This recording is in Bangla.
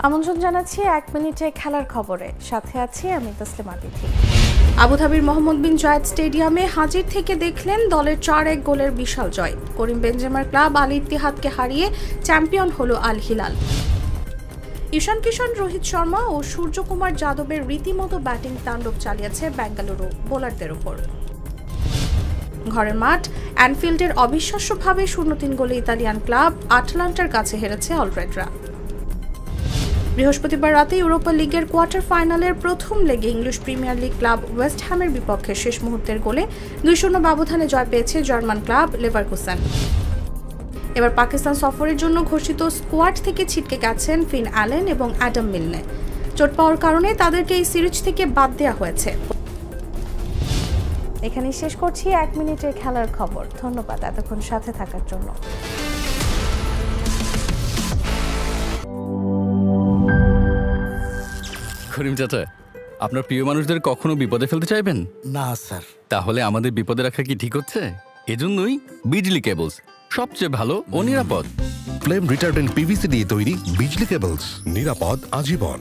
আমন্ত্রণ জানাচ্ছি 1 মিনিটে খেলার খবরে, সাথে আছি আমি তসলিমা তিথি। আবুধাবির মোহাম্মদ বিন জায়েদ স্টেডিয়ামে হাজির থেকে দেখলেন দলের 4-1 গোলের বিশাল জয়। করিম বেনজেমার ক্লাব আল ইত্তিহাদকে হারিয়ে চ্যাম্পিয়ন হলো আল হিলাল। ঈশান কিশন, রোহিত শর্মা ও সূর্যকুমার যাদবের রীতিমতো ব্যাটিং তাণ্ডব চালিয়েছে বেঙ্গালুরু বোলারদের উপর। ঘরের মাঠ অ্যানফিল্ডের অবিশ্বাস্যভাবে 0-3 গোলে ইতালিয়ান ক্লাব আটলান্টার কাছে হেরেছে অলরেডরা। বৃহস্পতিবার রাতে ইউরোপা লিগের কোয়ার্টার ফাইনালের প্রথম লেগে English Premier League club West হ্যামের বিপক্ষে শেষ মুহূর্তের গোলে 2-0 ব্যবধানে জয় পেয়েছে জার্মান ক্লাব লেভারকুসেন। এবার পাকিস্তান সফরের জন্য ঘোষিত স্কোয়াড থেকে ছিটকে গেছেন ফিন অ্যালেন এবং অ্যাডাম মিলনে। চোট পাওয়ার কারণে তাদেরকে এই সিরিজ থেকে বাদ দেওয়া হয়েছে। এখানেই শেষ করছি 1 মিনিটের খেলার খবর। ধন্যবাদ এতক্ষণ সাথে থাকার জন্য। করিম চাচা, আপনার প্রিয় মানুষদের কখনো বিপদে ফেলতে চাইবেন না স্যার। তাহলে আমাদের বিপদে রাখা কি ঠিক হচ্ছে? এজন্যই বিজলি কেবলস সবচেয়ে ভালো ও নিরাপদ। ফ্লেম রিটার্ডেন্ট পিভিসি দিয়ে তৈরি বিজলি কেবলস, নিরাপদ আজীবন।